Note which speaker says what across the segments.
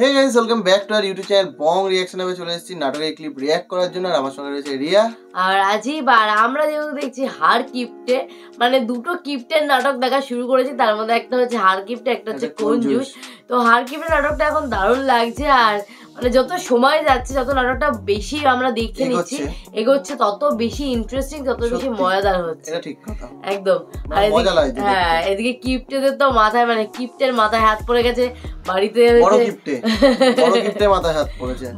Speaker 1: Hey guys, welcome back to our YouTube channel Bong reaction. এ চলে এসেছি নাটকের ক্লিপ রিঅ্যাক্ট করার জন্য। আর আমার সঙ্গে রয়েছে রিয়া
Speaker 2: আর আজিব। আর আমরা যেহেতু দেখছি হার কিপ্টে, মানে দুটো কিপ্টের নাটক দেখা শুরু করেছি। তার মধ্যে একটা হচ্ছে হার কিপ্টে, একটা হচ্ছে কঞ্জুস। তো হার কিপ্টের নাটকটা এখন দারুণ লাগছে। আর মানে যত সময় যাচ্ছে, যত নাটকটা বেশি আমরা দেখে নিচ্ছি, এগোচ্ছে, তত বেশি ইন্টারেস্টিং, তত বেশি মজাদার হচ্ছে।
Speaker 1: এটা ঠিক কথা,
Speaker 2: একদম। আর হ্যাঁ, এদিকে কিপ্টেদের তো মাথায়, মানে কিপ্টের মাথায় হাত পড়ে গেছে। বাড়িতে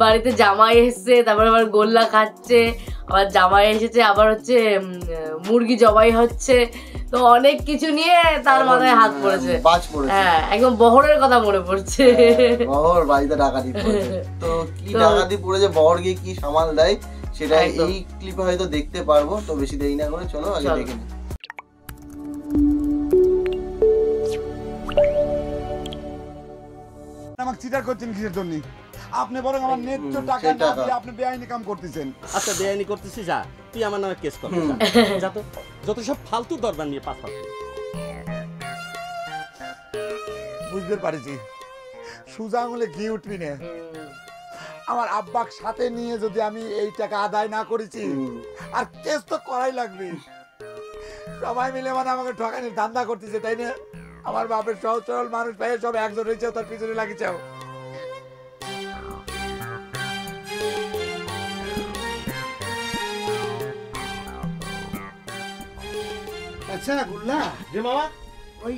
Speaker 2: বাড়িতে জামাই এসছে, তারপর আবার গোল্লা খাচ্ছে, আবার জামাই এসেছে, আবার হচ্ছে মুরগি জবাই হচ্ছে। তো অনেক কিছু নিয়ে তার মাথায় হাত পড়েছে। হ্যাঁ, একদম বহরের কথা মনে পড়ছে।
Speaker 1: বহর বাড়িতে ডাকাতি পড়েছে। তো কি ডাকাতি পড়েছে, বহর গিয়ে কি সামাল দেয় সেটা এই ক্লিপে হয়তো দেখতে পারবো। তো বেশি দেরি না করে চলো আগে দেখে নিই।
Speaker 3: আমাকে চিটার করছেন কিসের জন্য? আপনি বরং আমার ন্যায্য টাকা না দিয়ে আপনি বেআইনি কাম করতেছেন।
Speaker 4: আচ্ছা, বেআইনি করতেছিস, যা তুই আমার নামে কেস কর, যা তো, যত সব ফালতু দরবার নিয়ে পাস পাস।
Speaker 3: বুঝতে পারছি, সুজা আঙুলে ঘি উঠবি না। আমার আব্বাক সাথে নিয়ে যদি আমি এই টাকা আদায় না করেছি, আর কেস তো করাই লাগবে। সবাই মিলে মানে আমাকে ঠকানির ধান্দা করতেছে, তাই না? আমার বাপের সহজ সরল মানুষ ভাই সব একজন হয়েছে, তার পিছনে লাগিয়েছে।
Speaker 5: আচ্ছা গুল্লা,
Speaker 4: যে মামা,
Speaker 5: ওই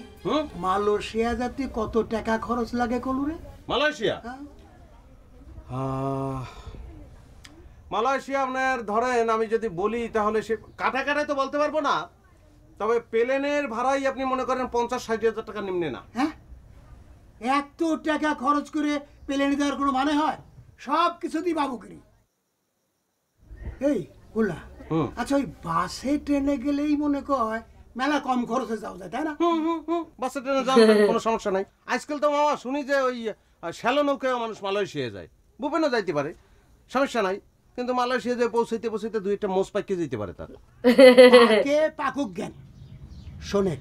Speaker 5: মালয়েশিয়া যাতে কত টাকা খরচ লাগে কলুরে?
Speaker 4: মালয়েশিয়া? মালয়েশিয়া আপনার ধরেন, আমি যদি বলি তাহলে সে কাটাকাটায় তো বলতে পারবো না, তবে প্লেনের ভাড়াই আপনি মনে করেন 50-60 হাজার টাকা নিম্নে না।
Speaker 5: হ্যাঁ, এত টাকা খরচ করে প্লেনে যাওয়ার কোনো মানে হয়? সব কিছুতেই বাবুগিরি। এই গুল্লা, আচ্ছা ওই বাসে ট্রেনে গেলেই মনে কয় মেলা কম খরচে যাওয়া যায়, তাই না?
Speaker 4: বাসে ট্রেনে যাওয়ার কোনো সমস্যা নাই। আজকাল তো মামা শুনি যে ওই শ্যালো নৌকায় মানুষ মালয়েশিয়া যায়, ভুপেনও যাইতে পারে, সমস্যা নাই। কিন্তু মালয়েশিয়া যে পৌঁছাইতে পৌঁছাইতে দুই একটা মোষ পাইকে যেতে পারে তার।
Speaker 5: কে পাকুক জ্ঞান শোনেক,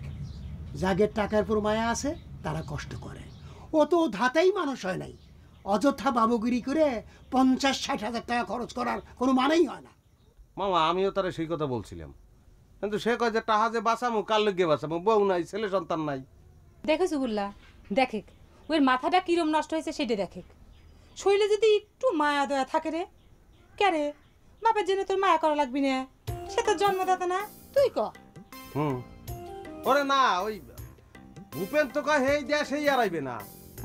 Speaker 5: যাদের টাকার উপর মায়া আছে তারা কষ্ট করে। ও তো ধাতেই মানুষ হয় নাই। অযথা বাবুগিরি করে 50-60 হাজার টাকা খরচ করার কোনো মানেই হয় না।
Speaker 4: মামা আমিও তারা সেই কথা বলছিলাম, কিন্তু সে কয় যে টাহা যে বাঁচামু, কার লগে বাঁচামু, বউ নাই, ছেলে সন্তান নাই।
Speaker 6: দেখো সুগুল্লা, দেখে ওর মাথাটা কিরম নষ্ট হয়েছে সেটা দেখে। শরীরে যদি একটু মায়া দয়া থাকে রে, কে রে বাপের জন্য তোর মায়া করা লাগবি না? সে তোর জন্মদাতা না, তুই ক।
Speaker 4: ওরে না, ওই ভূপেন তো কয় হেই দেশ হেই আর আইবে না,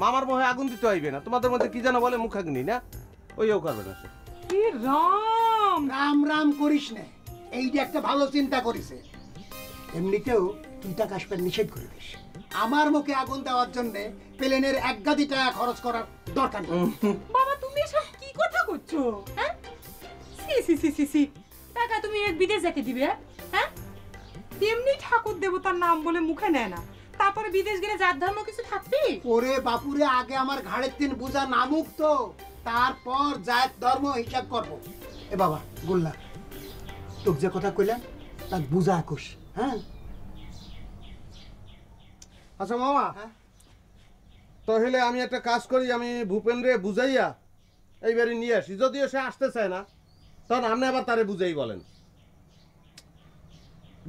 Speaker 4: মামার মোহে আগুন দিতে আইবে না। তোমাদের মধ্যে কি যেন বলে মুখাগ্নি না, ওইও করবে না সে।
Speaker 5: রাম রাম রাম করিস না, এই যে একটা ভালো চিন্তা করিছে। এমনিতেও তুই টাকা আসবে নিষেধ করে দিস। আমার মুখে আগুন দেওয়ার জন্য প্লেনের 1 গাদি টাকা খরচ করার দরকার নেই।
Speaker 6: বাবা তুমি এসব কি কথা করছো? হ্যাঁ, সি সি সি সি সি, টাকা তুমি এক বিদেশ যেতে দিবে? হ্যাঁ, তেমনি ঠাকুর দেবতার নাম বলে মুখে নেয় না, তারপরে বিদেশ গেলে জাত ধর্ম কিছু থাকবে?
Speaker 5: ওরে বাপুরে, আগে আমার ঘাড়ের 3 বোঝা নামুক তো, তারপর জাত ধর্ম হিসাব করব। এ বাবা গুল্লা, তোকে যে কথা কইলাম তার বুঝা খুশ। হ্যাঁ
Speaker 4: আচ্ছা মামা, তাহলে আমি একটা কাজ করি, আমি ভূপেন রে বুঝাইয়া এইবারে নিয়ে আসি। যদিও সে আসতে চায় না, তখন আপনি আবার তারে বুঝাই বলেন।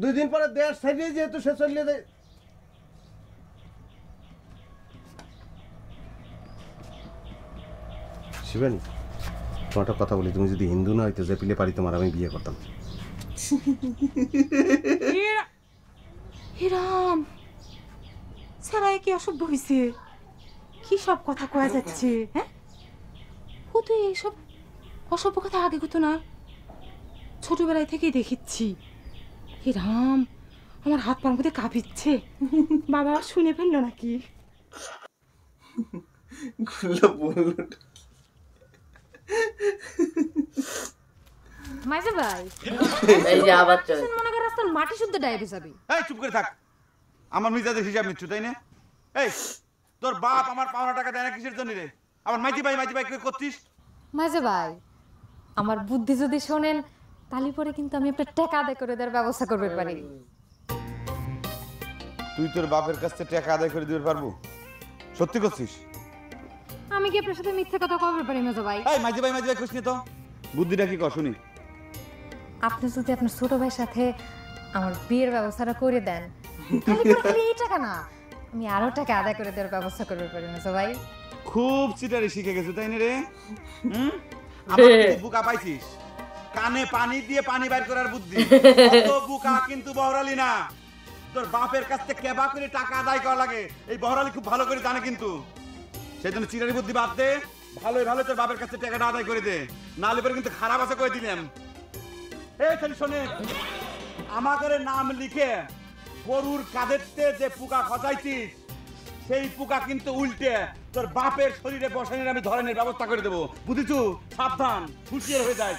Speaker 4: 2 দিন পরে দেশ ছাড়িয়ে যেহেতু সে চলিয়ে যায়। শিবানী, তোমার একটা কথা বলি, তুমি যদি হিন্দু না হইতো যে পিলে পারি তোমার আমি বিয়ে করতাম।
Speaker 6: হিরাম সারাই কি অসভ্য হয়েছে? কি সব কথা কয়া যাচ্ছে? হ্যাঁ, ও তো এইসব অসভ্য কথা আগে কত না, ছোটবেলায় থেকেই দেখিচ্ছি। হিরাম, আমার হাত পার মধ্যে কাঁপিচ্ছে। বাবা শুনে ফেললো নাকি?
Speaker 7: মাইজে ভাই,
Speaker 2: এই যে আবার চলে
Speaker 7: মনে কর রাস্তার মাটি শুদ্ধ ডাইবে যাবে।
Speaker 3: এই চুপ করে থাক, আমার মিজাজের হিসাব নিচ্ছ তাই না? এই তোর বাপ আমার পাওনা টাকা দেয় না কিসের জন্য রে? আমার মাইতি ভাই কি করছিস?
Speaker 7: মাইজে ভাই, আমার বুদ্ধি যদি শোনেন তাহলে পরে কিন্তু আমি একটা টাকা আদায় করে দেওয়ার ব্যবস্থা করতে পারি।
Speaker 3: তুই তোর বাপের কাছ থেকে টাকা আদায় করে দিতে পারবো? সত্যি করছিস?
Speaker 7: আমি কি আপনার সাথে মিথ্যে কথা কবে পারি মেজো ভাই?
Speaker 3: এই মাঝি ভাই খুশনি তো বুদ্ধিটা কি কর শুনি।
Speaker 7: আপনি যদি আপনার ছোট ভাইয়ের সাথে আমার বিয়ের ব্যবস্থাটা করে দেন, তাহলে পরে খালি এই টাকা না, আমি আরো টাকা আদায় করে দেওয়ার ব্যবস্থা করতে পারি মেজো ভাই।
Speaker 3: খুব চিটারি শিখে গেছো তাই না রে? আমার কিন্তু বুকা পাইছিস, কানে পানি দিয়ে পানি বাইর করার বুদ্ধি। অত বুকা কিন্তু বহরালি না। তোর বাপের কাছ থেকে কেবা করে টাকা আদায় করা লাগে, এই বহরালি খুব ভালো করে জানে কিন্তু। সেই জন্য চিটারি বুদ্ধি বাদ দে, ভালোই ভালো তোর বাপের কাছে টাকাটা আদায় করে দে, নাহলে পরে কিন্তু খারাপ আছে করে দিলাম। এই খালি শোনে, আমাদের নাম লিখে গরুর কাঁধেতে যে পোকা খসাইছিস, সেই পোকা কিন্তু উল্টে তোর বাপের শরীরে বসানোর আমি ধরনের ব্যবস্থা করে দেবো, বুঝেছু? সাবধান, হুঁশিয়ার হয়ে যায়।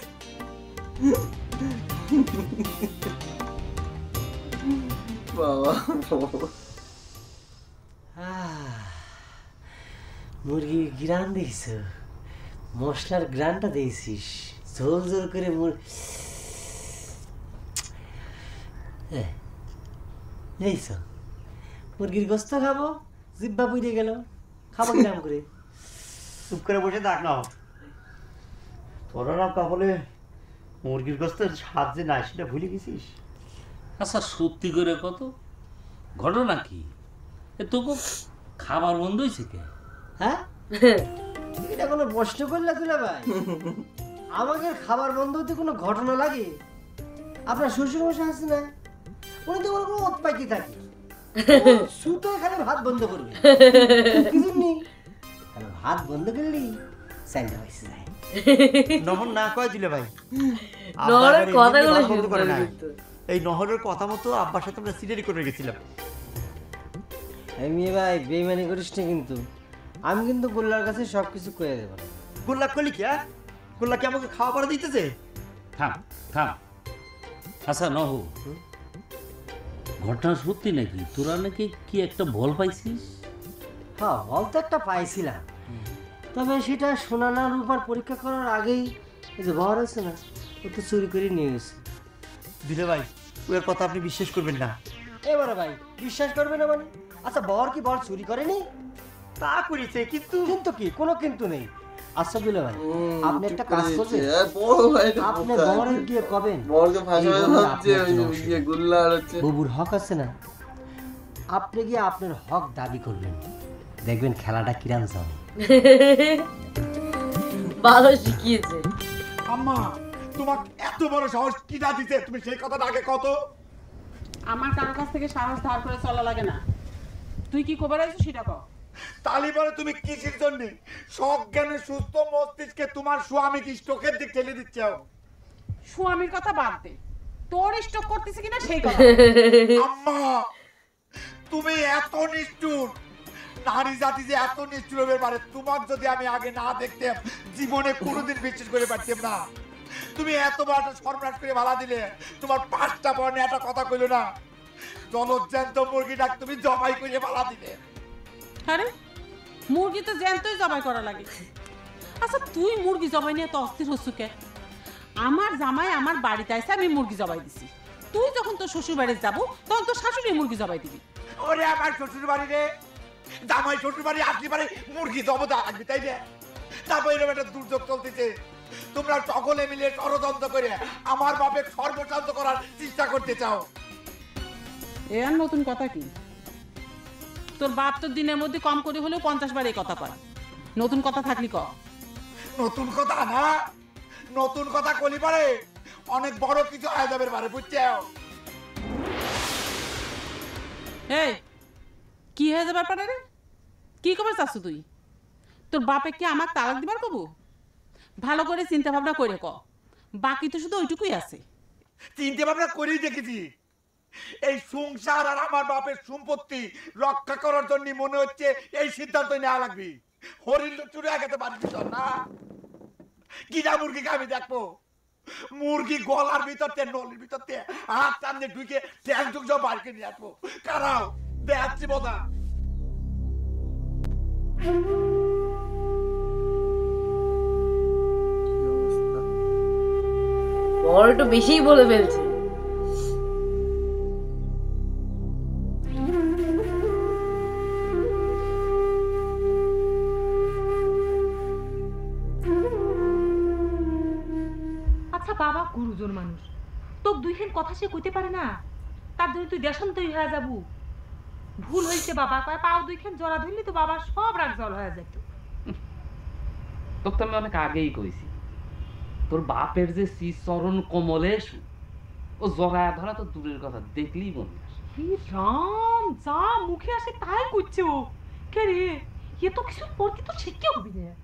Speaker 1: বাবা
Speaker 8: মুরগির গ্রান দেখছ, মশলার গ্রানটা দেখছিস, ঝোল ঝোল করে দেখছ মুরগির গোস্ত খাবো, জিব্বা পুড়ে গেল, খাবো গ্রাম করে। চুপ করে বসে দেখ না, তোরা না তাহলে মুরগির গোস্তের স্বাদ যে নাই সেটা ভুলে গেছিস।
Speaker 9: আচ্ছা সত্যি করে কত ঘটনা কি? তোকে খাবার বন্ধ হয়েছে কে?
Speaker 8: হ্যাঁ, এটা কোনো প্রশ্ন করলে তুলে ভাই? আমাদের খাবার বন্ধ হতে কোনো ঘটনা লাগে? আপনার শ্বশুর মশাই আছে না, উনি তো কোনো উৎপাইকি থাকে, সুতো এখানে ভাত বন্ধ করবে কি জন্য? ভাত বন্ধ করলি স্যান্ডা হয়েছে যায়। নহর না কয় দিলে ভাই,
Speaker 2: নহরের কথাগুলো শুনতে হবে কিন্তু।
Speaker 8: এই নহরের কথা মতো আব্বার সাথে আমরা সিটারি করে গেছিলাম। আমি ভাই বেইমানি করিস না কিন্তু, আমি কিন্তু গোল্লার কাছে সবকিছু কয়ে দেব। গোল্লা কলি কি? গোল্লা কি আমাকে খাওয়া পড়া দিতেছে?
Speaker 9: থাম থাম। আচ্ছা নহ, ঘটনা সত্যি নাকি? তোরা নাকি কি একটা বল পাইছিস?
Speaker 8: হ্যাঁ, বল তো একটা পাইছিলাম, তবে সেটা সোনা না রূপার পরীক্ষা করার আগেই এই যে বর আছে না, ও তো চুরি করে নিয়ে গেছে। দিলে ভাই, ওর কথা আপনি বিশ্বাস করবেন না। এবারে ভাই বিশ্বাস করবে না মানে? আচ্ছা বর কি বর চুরি করেনি? তা করেছে, কিন্তু কিন্তু কি কোনো কিন্তু নেই। আচ্ছা দিলে ভাই, আপনি একটা কাজ করবেন, আপনি বরে গিয়ে কবেন
Speaker 1: বরকে ফাঁসাবে ভাবছে ওই গুল্লা আর হচ্ছে
Speaker 8: বুবুর হক আছে না, আপনি গিয়ে আপনার হক দাবি করবেন, দেখবেন খেলাটা কিরাম যাবে।
Speaker 2: ভালো শিখিয়েছে।
Speaker 3: আম্মা তোমাকে এত বড় সাহস কিনা দিতে, তুমি সেই কথাটা আগে কত?
Speaker 10: আমার কার কাছ থেকে সাহস ধার করে চলা লাগে না। তুই কি খবর আছিস সেটা কর।
Speaker 3: তালি বলে তুমি কিসের জন্য সজ্ঞানে সুস্থ মস্তিষ্কে তোমার স্বামী কি স্ট্রোকের দিক ঠেলে দিচ্ছ?
Speaker 10: স্বামীর কথা বাদ দে, তোর স্ট্রোক করতেছে কিনা সেই কথা।
Speaker 3: আম্মা তুমি এত নিষ্ঠুর, নারী জাতি যে এত নিষ্ঠুর হতে পারে, তোমার যদি আমি আগে না দেখতাম জীবনে কোনোদিন বিশ্বাস করে পারতাম না। তুমি এত বড় সর্বনাশ করে ভাড়া দিলে, তোমার 5টা বর্ণে একটা কথা কইল না, জলজ্যান্ত মুরগিটা তুমি জবাই করে ভাড়া দিলে।
Speaker 10: আরে মুরগি তো জ্যান্তই জবাই করা লাগে। আচ্ছা তুই মুরগি জবাই নিয়ে তো অস্থির হচ্ছু কে? আমার জামাই আমার বাড়িতে আসে, আমি মুরগি জবাই দিছি। তুই যখন তোর শ্বশুর বাড়ি যাবো তখন তোর শাশুড়ি মুরগি জবাই দিবি।
Speaker 3: ওরে আমার শ্বশুর বাড়ি রে, জামাই শ্বশুর বাড়ি আসলি পারে মুরগি জবতা আসবি তাই না? তারপর এরকম একটা দুর্যোগ চলতেছে, তোমরা সকলে মিলে ষড়যন্ত্র করে আমার বাপের সর্বশান্ত করার চেষ্টা করতে চাও।
Speaker 10: এ আর নতুন কথা কি? তোর বাপ তো দিনের মধ্যে কম করে হলেও 50 বার এই কথা কয়। নতুন কথা থাকলি ক।
Speaker 3: নতুন কথা না, নতুন কথা কলি পারে অনেক বড় কিছু হয়ে যাবে পারে, বুঝছো?
Speaker 10: এই কি হয়ে যাবার পারে রে? কি খবর চাচ্ছ তুই? তোর বাপে কি আমার তালাক দিবার কবু? ভালো করে চিন্তা ভাবনা করে ক, বাকি তো শুধু ওইটুকুই আছে।
Speaker 3: চিন্তা ভাবনা করেই দেখেছি, এই সংসার আর আমার বাপের সম্পত্তি রক্ষা করার জন্য মনে হচ্ছে এই সিদ্ধান্ত নেওয়া লাগবে। হরিণ চুরে আগাতে পারবি না, কিনা মুরগিকে আমি দেখবো, মুরগি গলার ভিতর থেকে নলির ভিতর থেকে হাত টানতে ঢুকে ট্যাং টুক সব বাড়িকে নিয়ে আসবো। কারাও দেখাচ্ছি বোধা।
Speaker 2: বড় একটু বেশিই বলে ফেলছে।
Speaker 6: বাবা গুরুজন মানুষ, তোর দুইখান কথা সে কইতে পারে না, তার জন্য তুই দেশান্তরী হয়ে যাবো। ভুল হয়েছে বাবা, কয় পাও দুইখান জড়া ধরলি তো বাবার সব রাগ জল হয়ে যেত।
Speaker 11: তোকে তো আমি অনেক আগেই কইছি, তোর বাপের যে শ্রীচরণ কমলে ও জগায় ধরা তো দূরের কথা, দেখলেই মনে আসে।
Speaker 6: রাম, যা মুখে আসে তাই করছে ও। কে রে, এ তো কিছু পর কি তো শিক্ষা হবি না।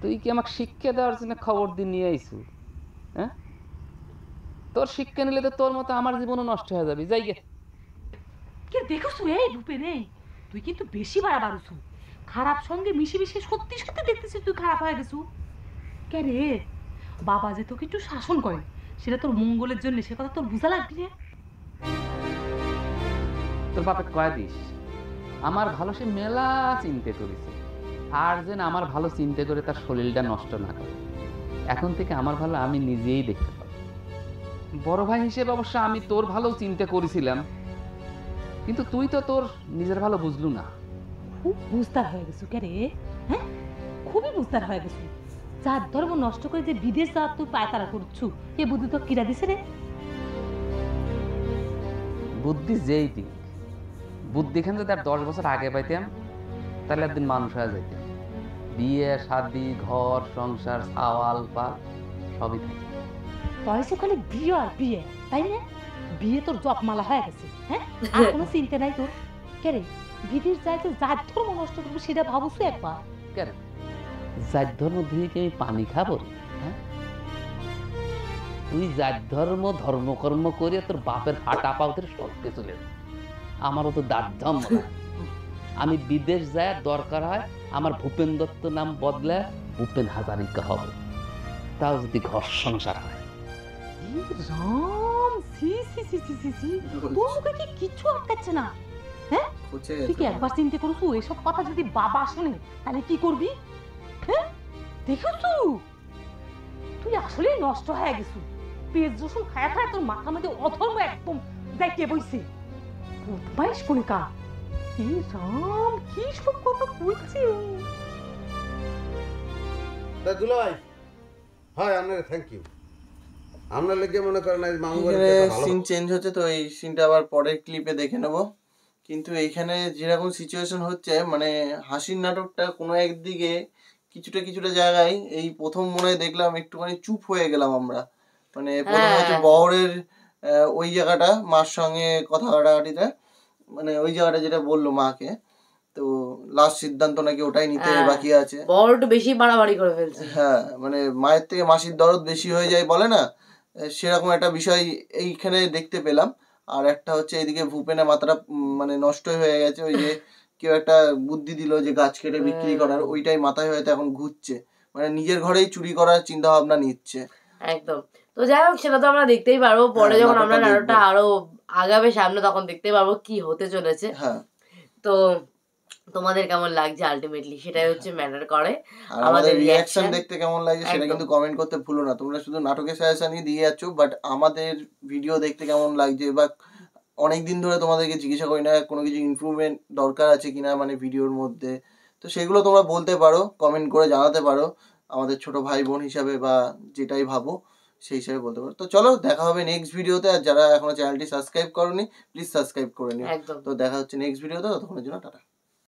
Speaker 11: তুই কি আমাকে শিক্ষা দেওয়ার জন্য খবর দিয়ে নিয়ে আইছু? হ্যাঁ, তোর শিক্ষা নিলে তো তোর মতো আমার জীবনও নষ্ট হয়ে যাবে। যাই গে।
Speaker 6: কে দেখছু এই রূপে নেই, তুই কিন্তু বেশি বাড়াবার হছু। খারাপ সঙ্গে মিশে মিশে সত্যি সত্যি দেখতেছিস তুই খারাপ হয়ে গেছু। কে রে, বাবা যে তোকে একটু শাসন করে সেটা তোর মঙ্গলের জন্য, সে কথা তোর বোঝা লাগবে রে।
Speaker 11: তোর বাপে কয়া দিস আমার ভালো সে মেলা চিন্তা করেছে, আর যেন আমার ভালো চিন্তা করে তার শরীরটা নষ্ট না করে। এখন থেকে আমার ভালো আমি নিজেই দেখতে পাবো। বড় ভাই হিসেবে অবশ্য আমি তোর ভালো চিন্তা করেছিলাম, কিন্তু তুই তো তোর নিজের ভালো বুঝলু না।
Speaker 6: খুব বুঝতার হয়ে গেছু কে রে, হ্যাঁ খুবই বুঝতার হয়ে গেছু। যার ধর্ম নষ্ট করে যে বিদেশ যাওয়ার তুই পায়তারা করছু, এ বুদ্ধি তো কিরা দিছে রে।
Speaker 11: বুদ্ধি যেই দিক, বুদ্ধিখান যদি আর 10 বছর আগে পাইতাম তাহলে একদিন মানুষ হয়ে যাইতাম। বিয়ে শাদি ঘর সংসার সাওয়াল পাল সবই থাকে।
Speaker 6: পয়সা খালি বিয়ে আর বিয়ে, তাই না? বিয়ে তোর জপমালা হয়ে গেছে, হ্যাঁ আর কোনো চিন্তা নাই তোর। কে রে, বিদেশ যাইতে যার ধর্ম নষ্ট করবো সেটা ভাবছো একবার?
Speaker 11: কেন জাত ধর্ম দিয়ে কি আমি পানি খাবো? হ্যাঁ, তুই জাত ধর্ম ধর্মকর্ম করে তোর বাপের ফাটা পাউতের সত্যি চলে যা। আমারও তো দাঁত ধর্ম না। আমি বিদেশ যায় দরকার হয় আমার ভূপেন দত্ত নাম বদলে ভূপেন হাজারিকা হবে, তাও যদি ঘর সংসার হয়।
Speaker 6: রাম, সি সি সি সি সি সি, তোর মুখে কি কিছু আটকাচ্ছে না? হ্যাঁ তুই কি একবার চিন্তা করছু এসব কথা যদি বাবা শুনে তাহলে কি করবি? হ্যাঁ দেখছু তুই আসলেই নষ্ট হয়ে গেছু। পেট রসুন খায়া খায় তোর মাথার মধ্যে অধর্ম একদম যাইতে বইছে। বদমাইশ কোন কা, এই রাম কি সব কথা বলছি।
Speaker 4: দুলাভাই, হয় আপনার থ্যাংক ইউ। আপনার লেগে মনে করেন
Speaker 1: সিন চেঞ্জ হচ্ছে, তো এই সিনটা আবার পরের ক্লিপে দেখে নেব। কিন্তু এইখানে যেরকম সিচুয়েশন হচ্ছে, মানে হাসির নাটকটা কোনো একদিকে কিছুটা জায়গায় এই প্রথম মনে হয় দেখলাম একটুখানি চুপ হয়ে গেলাম আমরা। মানে প্রথম হচ্ছে বহরের ওই জায়গাটা, মার সঙ্গে কথা কাটাকাটিটা, মানে ওই জায়গাটা যেটা বললো মাকে, তো লাস্ট সিদ্ধান্ত নাকি ওটাই নিতে বাকি আছে।
Speaker 2: বড় একটু বেশি বাড়াবাড়ি করে ফেলছে।
Speaker 1: হ্যাঁ, মানে মায়ের থেকে মাসির দরদ বেশি হয়ে যায় বলে না, সেরকম একটা বিষয় এইখানে দেখতে পেলাম। আর একটা হচ্ছে এদিকে ভূপেনের মাথাটা মানে নষ্ট হয়ে গেছে। ওই যে কেউ একটা বুদ্ধি দিল যে গাছ কেটে বিক্রি করার, ওইটাই মাথায় হয়তো এখন ঘুরছে, মানে নিজের ঘরেই চুরি করার চিন্তা ভাবনা নিচ্ছে
Speaker 2: একদম। তো যাই হোক, সেটা তো আমরা দেখতেই পারবো পরে যখন আমরা নাটকটা আরো আগাবে সামনে, তখন দেখতে পারবো কি হতে চলেছে। তো তোমাদের কেমন লাগছে আলটিমেটলি সেটাই হচ্ছে ম্যাটার করে।
Speaker 1: আমাদের রিঅ্যাকশন দেখতে কেমন লাগছে সেটা কিন্তু কমেন্ট করতে ভুলো না। তোমরা শুধু নাটকের সাজেশনই দিয়ে যাচ্ছ, বাট আমাদের ভিডিও দেখতে কেমন লাগছে, বা অনেকদিন ধরে তোমাদেরকে জিজ্ঞাসা করি না কোনো কিছু ইমপ্রুভমেন্ট দরকার আছে কিনা মানে ভিডিওর মধ্যে, তো সেগুলো তোমরা বলতে পারো, কমেন্ট করে জানাতে পারো আমাদের ছোট ভাই বোন হিসাবে, বা যেটাই ভাবো সেই হিসাবে বলতে পারো। তো চলো দেখা হবে নেক্সট ভিডিওতে। আর যারা এখনো চ্যানেলটি সাবস্ক্রাইব করোনি প্লিজ সাবস্ক্রাইব করে নিও। তো দেখা হচ্ছে নেক্সট ভিডিওতে, ততক্ষণের জন্য টাটা।